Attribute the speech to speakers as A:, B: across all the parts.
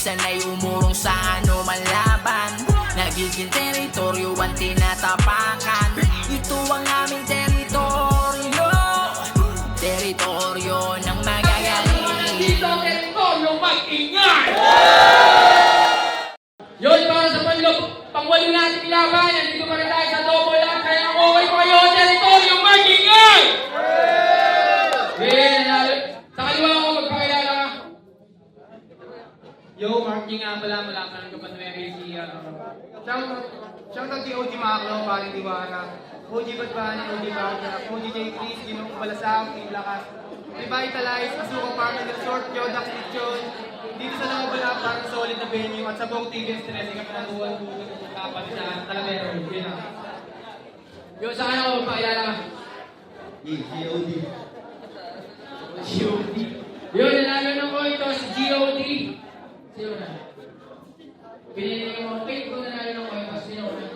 A: sanay umurong sa anuman laban. Nagiging teritoryo ang tinatapakan. Ito ang aming teritoryo, teritoryo ng magagaling.
B: Dito ang teritoryo, mag-ingay! Yun, para sa pangwalo natin laban, nandito pa rin tayo sa double lang, kaya okay pa kayo, teritoryo, mag-ingay! Sa kaliwa ako, magpakilala ka.
C: Yo, Mark G nga pala, mula ka ng Kapatwebe si Shoutout kay OG Maclo, paring Diwara, OG Batbani, OG Bagya, OG J. Chris, Ginong Balasang, Team Lakas, Revitalize, Asukang Family Resort, Yodax Kitchen, dito sa Nangabala, parang solid na venue, at sa buong TV Stress, yung kapanaguan, kapat sa Talavero, yun na.
B: Yo, sa kanya ako, magpakilala ka.
C: G.O.D.
B: G.O.D. Yun, nanalo ko ito, si G.O.D. Sino na? Pinili yung mga fake ko, nanalo ko ito, sino na?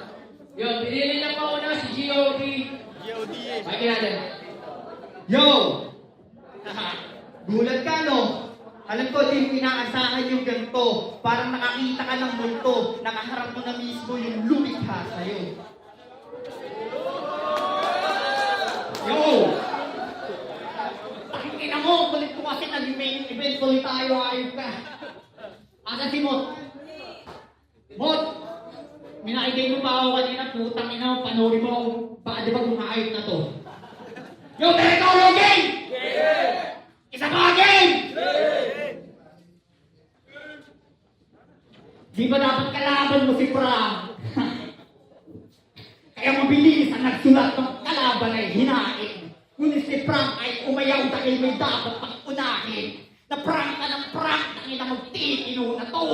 B: Yun, pinili lang ako na si G.O.D.
C: G.O.D.
B: Pakilala natin.
D: Yo! Gulat ka, no? Alam ko, di mo inaasahan yung ganito. Parang nakakita ka ng multo. Nakaharap mo na mismo yung lumikha sa'yo. Yo! Pakinggan mo, kulit ko kasi naging main event. Tuloy tayo, ayos ka. Asa si Mot? Mot! Minakigay mo pa ako kanina, putang ina mo, panoorin mo ako. Baka di ba kumaayos na to? Yo, territorio game! Isa pa game! Di ba dapat kalaban mo si Frank? Kaya mabilis ang nagsulat ng kalaban ay hinain. Ngunit si Frank ay umayaw dahil may dapat pag-unahin. Na prank ka ng prank, nangina magtitino na to.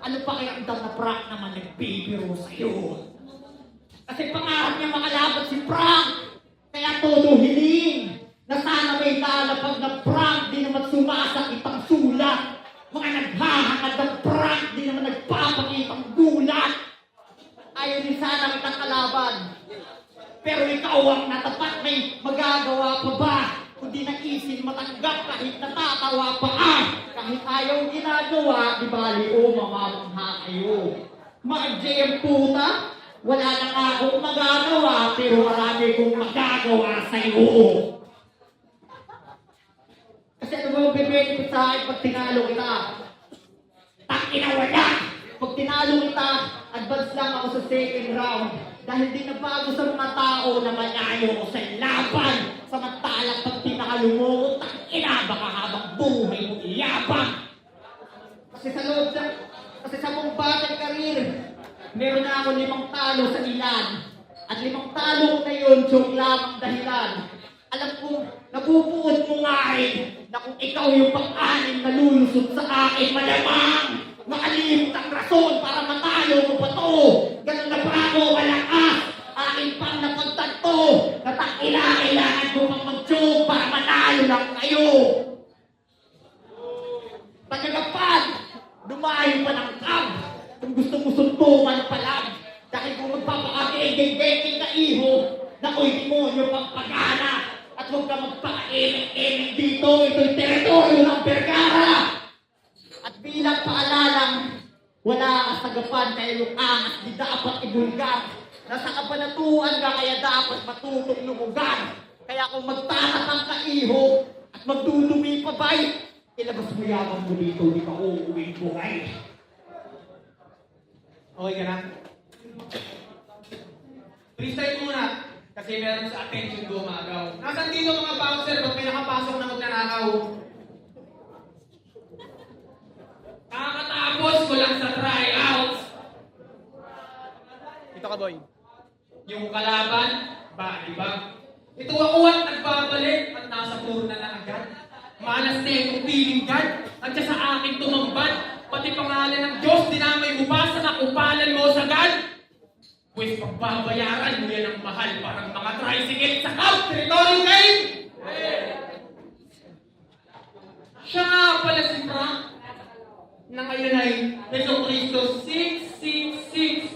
D: Ano pa kaya ang na prank naman nagbibiro sa'yo? Kasi pangarap niya makalaban si Frank. Kaya todo hiling na sana may lalapag na prank, di naman sumasakit ang sulat. Mga naghahangad ng prank, di naman nagpapakitang gulat. Ayaw din sana kitang kalaban. Pero ikaw ang natapat, may magagawa pa ba? Kundi naisip matanggap kahit natatawa pa kahit ayaw ginagawa, di bali o mamamangha kayo. Mag-J ang puta, wala na nga akong magagawa, pero marami kong magagawa sa'yo. Kasi ano ba yung benefit sa akin pag tinalo kita? Tangina wala! Pag tinalo kita, advance lang ako sa second round. Dahil di nabago sa mga tao na malayo ko sa laban. Samantalang pag tinalo mo, tangina, baka habang buhay mo iyabang. Kasi sa mong battle career, meron na ako 5 talo sa ilan. At 5 talo ko na yun, joke lamang dahilan. Alam ko, nabubuod mo nga na kung ikaw yung pang-anim na lulusot sa akin, malamang makalimot ang rason para matalo mo pa to. Ganun na ba ako, walang akin pang napagtanto. Kailangan ko pang mag-joke para manalo lang kayo. Tagagapad, dumayo pa ng cab. Kung gusto mo suntukan pa lang. Dahil kung magpapakagiging ka iho, nako'y demonyo pang pagana. At huwag ka magpaka-emeng dito. Ito'y teritoryo ng Vergara. At bilang paalalang, wala ka sagapan kaya yung angas di dapat ibulgar. Nasa kabanatuan ka kaya dapat matutong lumugan. Kaya kung magtatatang ka iho at magdudumi pa bay, ilabas mo yabang mo dito, di ka uuwing buhay.
C: Okay ka na? Freestyle muna. Kasi meron sa attention gumagaw. Nasaan dito mga bouncer? Ba't may nakapasok na magnanakaw?
B: Kakatapos ko lang sa tryouts.
C: Ito ka, boy.
B: Yung kalaban, bali ba? Ito ako at nagbabalik at nasa puro na agad. Malas na yung feeling God. Nandiyan sa akin tumambad. Pati pangalan ng Diyos, dinamay mo pa sa nakupalan mo sa God. Pues pagbabayaran mo yan ang mahal. Parang mga tricycle sa camp. Territory game! Siya nga pala si Frank. Na ngayon ay Jesu Cristo 666.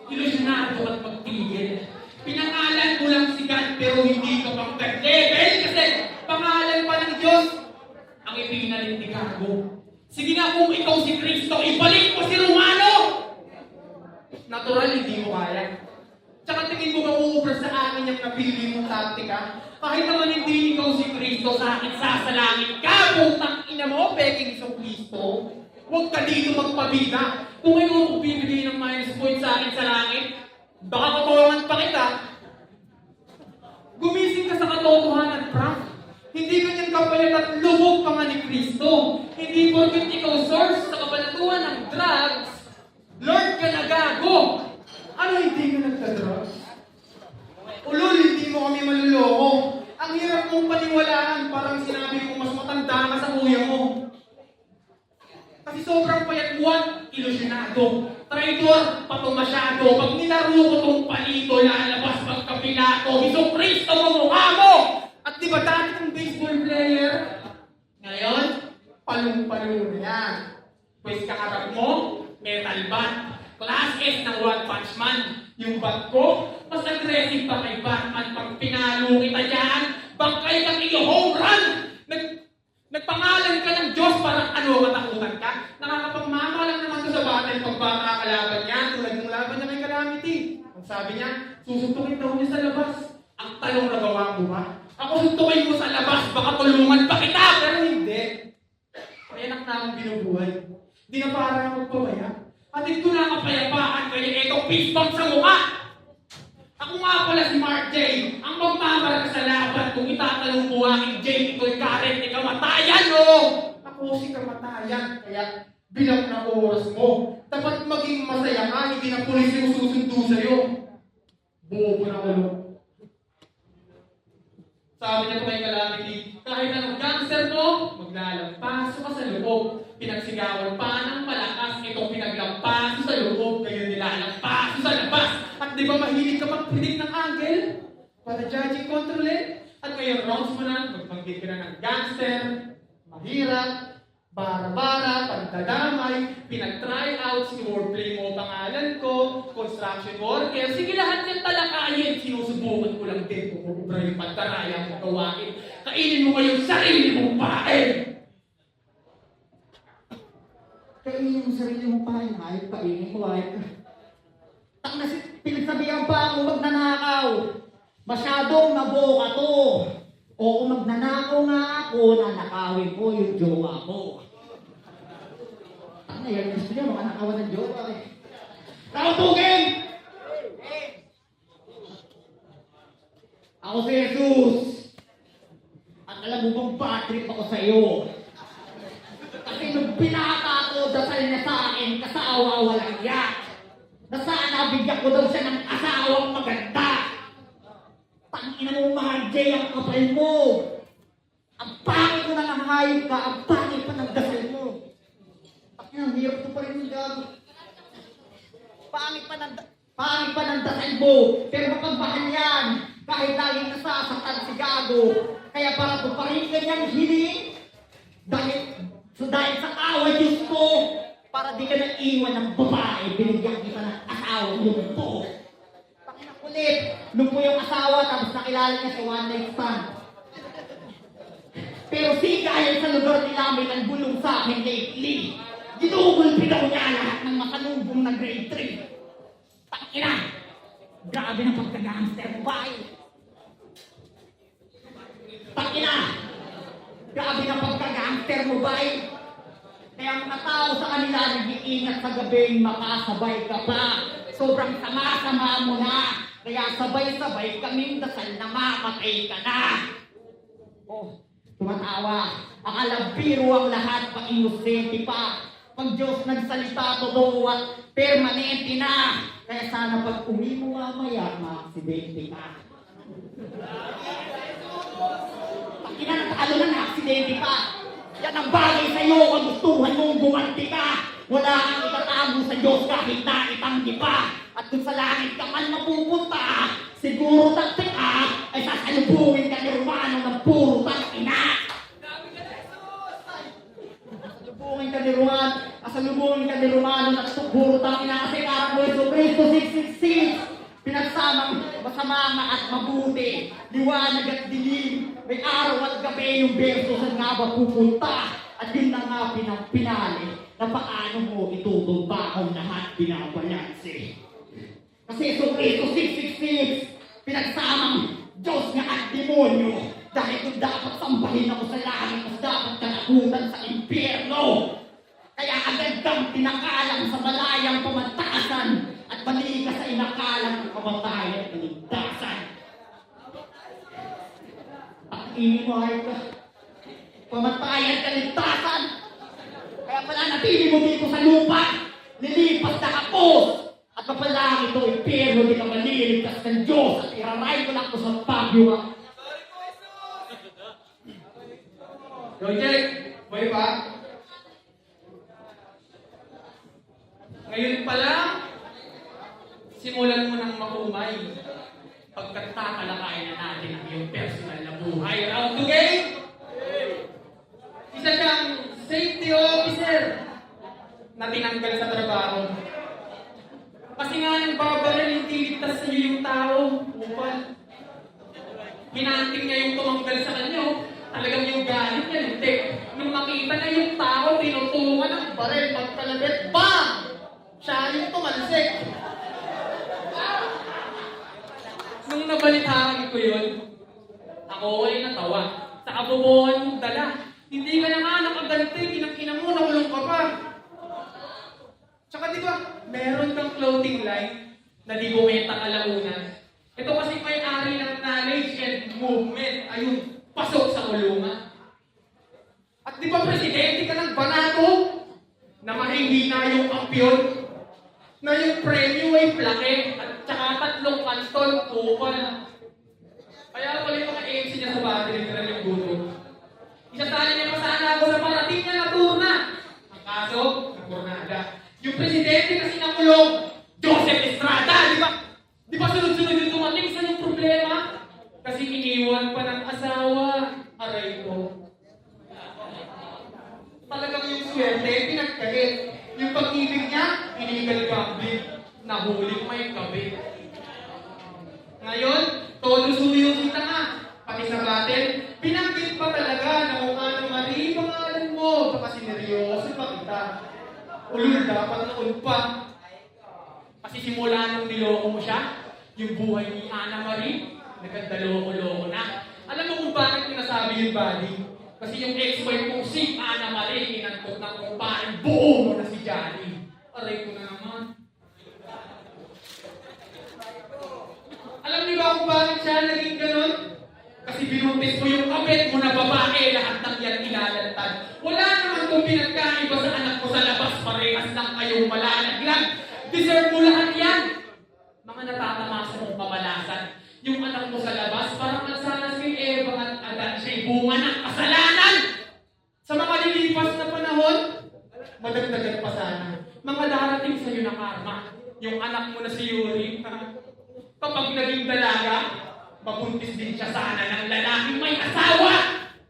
B: Ilusyonado at magtigil. Pinangalan mo lang si God pero hindi ka pang God-level kasi pangalan pa ng Diyos ang ipinalindigan mo. Sige nga kung ikaw si Kristo, ibalik mo si Romano! Natural, hindi mo kaya. Tsaka tingin mo ba uubra sa akin yung napili mong taktika? Kahit naman hindi ikaw si Kristo, sa akin sasalangin ka! Putang ina mo, peking isang Kristo! Huwag ka dito magpabida! Kung ikaw magbibigay ng minus point sa akin sa langit, baka katawangan pa kita. Gumising ka sa katotohanan, Frank. Hindi ganyan kapalit at lubog pa nga ni Kristo. Hindi porket ikaw source sa kabanatuan ng drugs, Lord ka na gago! Ano hindi ka nagka-drugs? Ulol, hindi mo kami maluloko. Ang hirap mong paniwalaan, parang sinabi ko mas matanda ka sa kuya mo. Kasi sobrang payat buwan, ilusyonado. Traitor, pato masyado. Pag nilaro ko tong palito, lalabas magkapilato. Isang Kristo mo mukha mo! At di ba dati kang baseball player? Ngayon, palong-palong na yan. Pwes kaharap mo, metal bat. Class S ng One Punch Man. Yung bat ko, mas aggressive pa kay Batman. Pag pinalo kita dyan, bangkay kang iyo home run! Nagpangalan ka ng Diyos para ano, katakutan ka? Nakakapagmama lang naman ko sa battle pag baka kalaban niya, tulad ng laban niya kay Calamity. Ang sabi niya, susuntukin daw niya sa labas. Ang talong nagawa mo ba? Ako suntukin mo sa labas, baka tulungan pa kita! Pero hindi. May anak na akong binubuhay. Di na para akong magpabaya. Atid ko na ang kapayapaan, kaya ikaw fist bump sa mukha! Ako nga pala si Mark J. Ang magmamarag sa laban kung itatanong mo aking J. Ito'y Karen, ni kamatayan, no? Ako si kamatayan, kaya bilang na oras mo. Dapat maging masaya ka, hindi na pulis yung susundo sa'yo. Bobo na ulo. Sabi niya po kay Calamity, kahit anong cancer mo, maglalampaso ka sa loob. Pinagsigawan pa ng malakas, itong pinaglampaso sa loob, kayo nilalampaso sa labas. At di ba mahilig ka mag-predict ng angle? Para judging controlin? At ngayon rounds mo na, magpanggit ka na ng gangster, mahirap, bara-bara, pagdadamay, pinag-try out, sinwordplay mo pangalan ko, construction worker, sige lahat yung talakayin, sinusubukan ko lang din kung ubra yung pagdaraya mo gawain. Kainin mo kayong sarili mong pain!
D: Kainin mo sarili mong pahay, hayop kainin mo, hayop. Pinagsabihan pa ako magnanakaw. Masyadong naboka to. Oo, magnanakaw nga ako, nanakawin ko yung jowa ko. Ano yan, gusto niya, makanakawan ng jowa eh. Tautugin! Ako si Jesus. At alam mo bang bad trip ako sa iyo? Kasi nung pinaka ko, dasal niya sa akin, kasawa walang yak. Na sana bigyan ko daw siya ng asawang maganda. Tangina mo mga Jay, ang kapal mo. Ang pangit ko na hayop ka, ang pangit pa ng dasal mo. Ang hirap ko pa rin yung gago. Pangit pa ng dasal mo. Pero mapagmahal yan. Kahit laging nasasaktan si gago. Kaya para ko pa rin kanyang hiling. Dahil sa awa Diyos ko, para di ka na iwan ng babae, binigyan kita ng asawa lumpo. Pakina kulit, lumpo yung asawa, tapos nakilala niya sa one night stand. Pero sigayan sa lugar nila, may nagbulong sa akin lately. Ginugulpi daw niya lahat ng makanubong na grade 3. Pakina, grabe ng pagka-gangster mo ba eh? Pakina, grabe ng pagka-gangster mo ba eh? Kaya mga tao sa kanila nag-iingat sa gabing makasabay ka pa. Sobrang sama-sama mo na. Kaya sabay-sabay kaming dasal na mamatay ka na. Oh, tumatawa. Akala biro ang lahat, pang-inosente pa. Pag Diyos nagsalita, totoo at permanente na. Kaya sana pag uwi mo mamaya, ma-aksidente ka. Pag kinanatalo na na-aksidente pa. Yan ang bagay sa'yo kung gustuhan mong gumanti ka. Wala kang itatago sa Diyos kahit na itanggi pa. At kung sa langit ka man mapupunta, siguro taktik ka, ay sasalubungin ka ni Romano ng puro tangina. Sasalubungin ka ni Romano ng puro tangina kasi karang mo Yesu Cristo 666. Pinagsamang masama at mabuti, liwanag at dilim, may araw at gabi yung verso saan nga ba pupunta? At yun na nga pinali na paano mo itutumba ang lahat binabalanse. Kasi so Cristo 666, pinagsamang Diyos nga at demonyo. Dahil kung dapat sambahin ako sa langit, mas dapat kanakutan sa impyerno. Kaya agad kang tinakalang sa malayang pamantasan at mali ka sa inakalang ng kamatayan at kaligtasan. Ang inimay ka, pamatayan at kaligtasan. Kaya pala natili mo dito sa lupa, nilipas na ako. At mapalang ito, impyerno, di ka maliligtas ng Diyos at iraray ko lang ko sa pagyo.
C: Project, buhay pa? Ngayon pala, simulan mo ng makumay. Pagkat tatalakayin na natin ang iyong personal na buhay. Round to game! Isa siyang safety officer na tinanggal sa trabaho. Kasi nga nang babaril, hindi ligtas sa iyo yung tao. Upal. Hinanting niya yung tumanggal sa kanya. Talagang yung galit niya, hindi. Nung makita na yung tao, tinutungan ng baril, pagkalabit, BAM! Siya yung tumalsik. Nung nabalitaan ko yun, ako ay natawa. Sa kabubuhan mong dala. Hindi ka na nga nakaganti, kinang-ina mo, nakulong ka pa. Tsaka di ba, meron kang clothing line na di bumenta kalaunan. Ito kasi may-ari ng knowledge and movement. Ayun, pasok sa kulungan. At di ba presidente ka ng Banato? Na mahihina yung kampiyon? Na yung premyo ay plake at tsaka 3 kanton, kupal. Kaya pala yung mga MC niya sa battery nila yung guto. Isasali niya pa sana ako sa parating niya na turna. Ang kaso, nagturnada. Yung presidente kasi nakulong, Joseph Estrada, di ba? Di ba sunod-sunod yung tumating sa yung problema? Kasi iniwan pa ng asawa. Aray ko. Talagang yung swerte, pinagkalit. Yung pag-ibig niya, illegal gambling. Nahuli may kabit. Ngayon, todo suyo kita nga. Pati sa battle, pinanggit pa talaga na kung ano mali pangalan mo. Baka sineryoso pa kita. Ulul, dapat noon pa. Kasi simula nung niloko mo siya, yung buhay ni Ana Marie, nagkandaloko-loko na. Alam mo kung bakit ko nasabi yung body? Kasi yung ex-wife kong si Ana Marie, kinantot ng kung paano buo mo na si Johnny. Aray ko na naman. Alam niyo ba kung bakit siya naging ganun? Kasi binuntis mo yung kapit mo na babae, lahat ng yan ilalantad. Wala naman kung pinagkaiba sa anak ko sa labas, parehas lang kayong malalaglag. Deserve mo lahat yan. Mga natatamasa mong kamalasan. Yung anak mo sa labas, parang nagsanas kay Eva at Adan, siya'y bunga ng kasalanan. Sa mga lilipas na panahon, madagdagan pa sana. Mga darating sa'yo na karma. Yung anak mo na si Yuri, kapag naging dalaga, mabuntis din siya sana ng lalaking may asawa.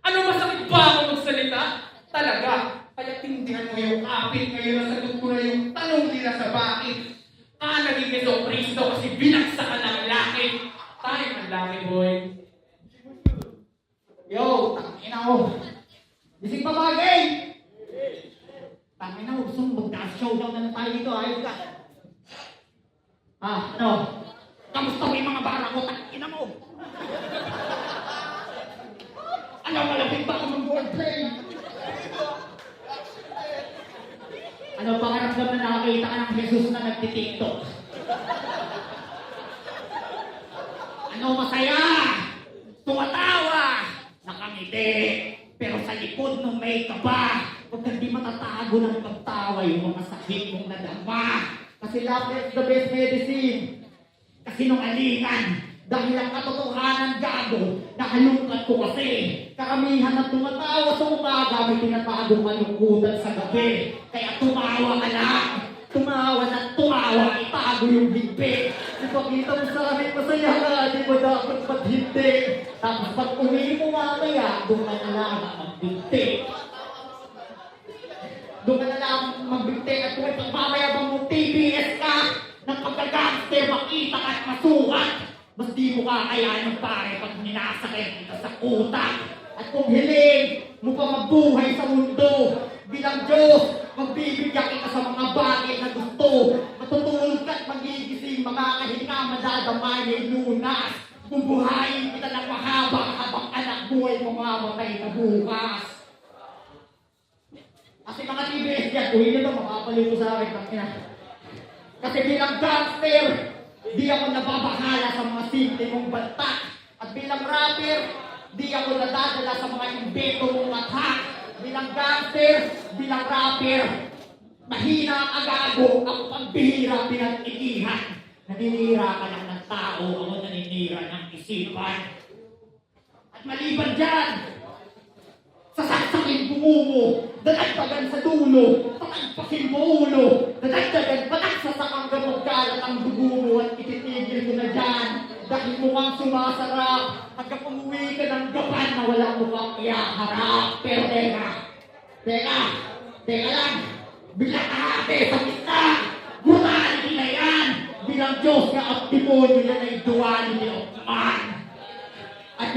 C: Ano masakit ba ako magsalita? Talaga. Kaya tindihan mo yung kapit. Ngayon nasagot ko na yung tanong nila sa bakit. Naging Yeso Cristo kasi binagsakan ng laki. Tayo ng laki, boy.
D: Yo, tangina mo. Bising pa ba, gay? Tangina mo, gusto mo magka-showdown na tayo dito, ayos ka. Ano? Kamusta mo yung mga bara ko? Tangina mo. Ano, malapit ba ako mag-wordplay? Ano, pangarapdam na nakakita ka ng Jesus na nagtitiktok? Ano, masaya? Tumatawa? Nakangiti? Pero sa likod ng may kaba, huwag kang di matatago ng pagtawa yung mga sakit mong nadama. Kasi love is the best medicine. Kasi nung alingan, dahil ang katotohanan gago, nakalungkat ko kasi. Karamihan na tumatawa sa umaga, may tinatagong malungkutan sa gabi. Kaya tumawa ka lang. Tumawa na tumawa, itago yung higpi. Ipakita mo sa amin, masaya ka, di ba dapat ba't hindi? Tapos pag uwi mo mamaya, doon ka na lang magbinti. Doon ka na lang magbinti at kung pagmamayabang mo TBS ka, ng pagka-gangster, makita ka at masukat. Mas di mo kakayanin pare pag ninasakit kita sa utak. At kung hiling mo pa mabuhay sa mundo, bilang Diyos, magbibigyan kita sa mga bagay na gusto. Matutulog ka at magigising, makakahinga, madadamay na lunas. Bubuhayin kita ng mahaba habang anak buhay mamamatay na bukas. Kasi mga TBS dyan, uwi nyo ito, makapalito sa akin. Kasi bilang gangster, di ako nababahala sa mga simple mong banta. At bilang rapper, di ako nadadala sa mga imbeto mong attack. Bilang gangster, bilang rapper, mahina ang agago, ako pambihira pinag-iihan. Naninira ka lang ng tao, ako naninira ng isipan. At maliban dyan, sasaksakin bumumo, dadagdagan sa dulo, tatagpasin mo ulo, dadagdagan panagsasakang gamot kalat ang dugo mo at ititigil ko na dyan. Dahil mukhang sumasarap, hanggang umuwi ka ng gapan na walang mukhang iyaharap. Pero teka lang, bilang ate sa pista, brutality na yan. Bilang Diyos nga at demonyo yan ay duality of man. At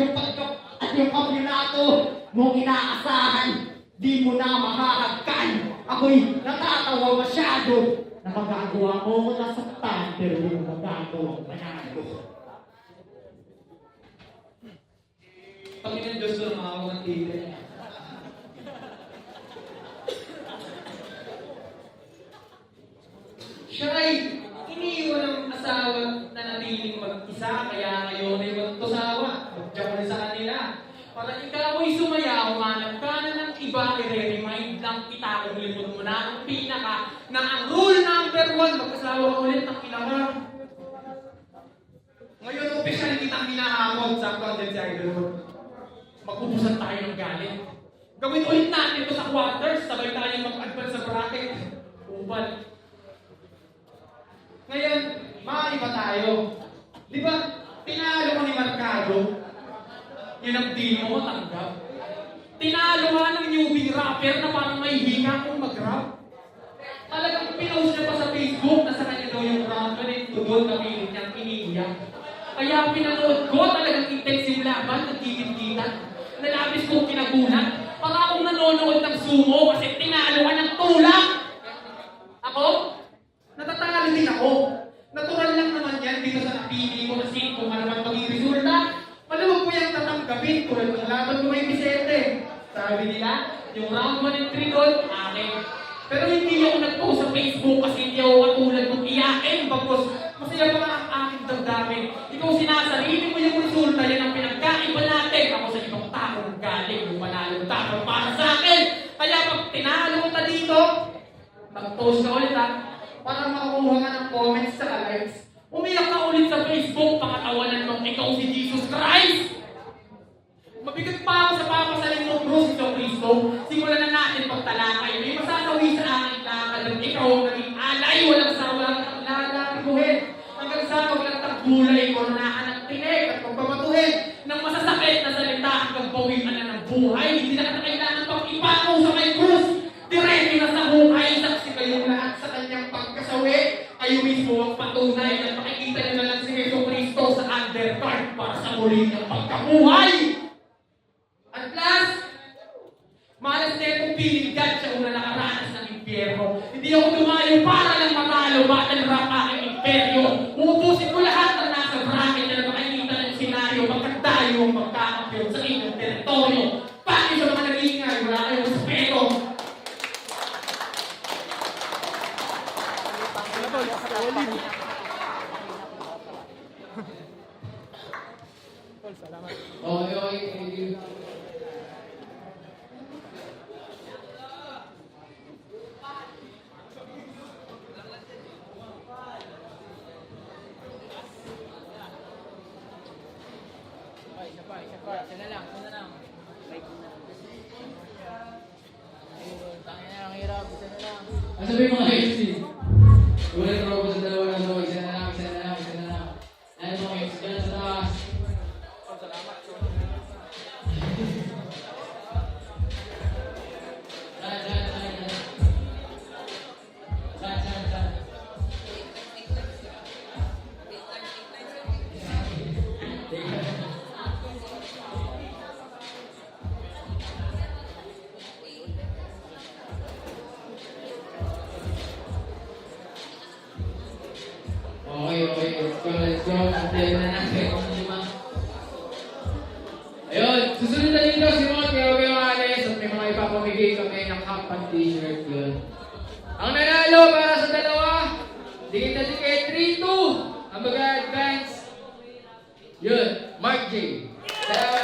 D: yung kamyonato mong inaasahan, di mo na mahahagkan. Ako'y natatawa masyado na magagawa mo ko nasaktan, pero di mo magagawa panalo.
B: Panginoon Diyos ko, mga kapatid. Siya ay iniiwan ng asawa na natiling mag-isa, kaya ngayon ay magtusawa. Magdiyan ko sa kanila. Para ikaw ay sumayaw, manap ka na ng iba, i-remind lang kita kung limot mo na ang pinaka na ang rule number 1, mag-asawa ka ulit ng kailangan. Ngayon, opisyal kitang hinahamon sa content sa idol. Magpupusan tayo ng galit. Gawin ulit natin ito sa quarters, sabay tayo mag-advance sa bracket. Ubal. Ngayon, maiba tayo. Di ba, tinalo ko ni Mercado, yun ang di mo tanggap. Tinalo ka ng newbie rapper na parang may hinga kung mag-rap. Talagang pinost niya pa sa Facebook na sa kanya daw yung rap na ito doon kapilit niyang iniiyak. Kaya pinanood ko talagang intense yung laban, nagkikit-kitan. Nalabis kong kinagulat. Para akong nanonood ng sumo kasi tinalo ka ng tulak. Ako? Natatalo din ako. Natural lang naman yan dito sa napili ko kasi kung ano naman maging resulta. Maluwag ko yung tatanggapin tulad ng laban ko may Vicente. Sabi nila, yung round 1 and 3 doon, akin. Pero hindi ako nag-post sa Facebook kasi hindi ako katulad ng iyakin. Bagos, masaya pa ang aking damdamin. Ikaw sinasarili mo yung resulta, yan ang pinagkaiba natin. Ako sa ibang taong galing, yung manalo tapos para sa akin. Kaya pag tinalo ka dito, mag-post ka ulit ha. Para makakuha ka ng comments sa likes. Umiyak ka ulit sa Facebook, pakatawanan mong ikaw si Jesus Christ. Mabigat pa ako sa papasaling mong krus sa Kristo. Simulan na natin pagtalakay. May masasawi sa aking lakad at ikaw ang naging alay. Walang sawa ang lalakikuhin. Hanggang sa walang tagbulay, koronahan ng tinig at pagpapatuhin ng masasakit na salita hanggang bawian na ng buhay. Hindi na kita kailangan pang ipakaw sa may krus. Diretso na sa buhay. Saksi kayong lahat sa kanyang pagkasawi. Kayo mismo ang patunay at makikita nyo na lang si Jesu Cristo sa undercard para sa muli ng pagkabuhay. At last, malas na itong piling God siya una nakaranas ng impyerno. Hindi ako tumayo para lang matalo, battle rap aking imperyo. Uubusin ko lahat ng nasa bracket na makikita ng senaryo pagkat tayo ang magkakampiyon sa inyong teritoryo. Pati sa mga nag-iingay, wala kayong respeto. Okay, thank you. Ano sabi mga MC? Ulit robo sa dalawa na no, isa na lang. Ano mga MC dyan sa taas? let's go. Antay na natin kung lima. Ayun, susunod na dito si Mon, kaya huwag kayong alis at may mga ipapamigay kami ng Kappan t-shirt yun. Ang nanalo para sa dalawa, dikit na dikit, 3-2. Ang mag-advance, yun, Mark J. Salamat.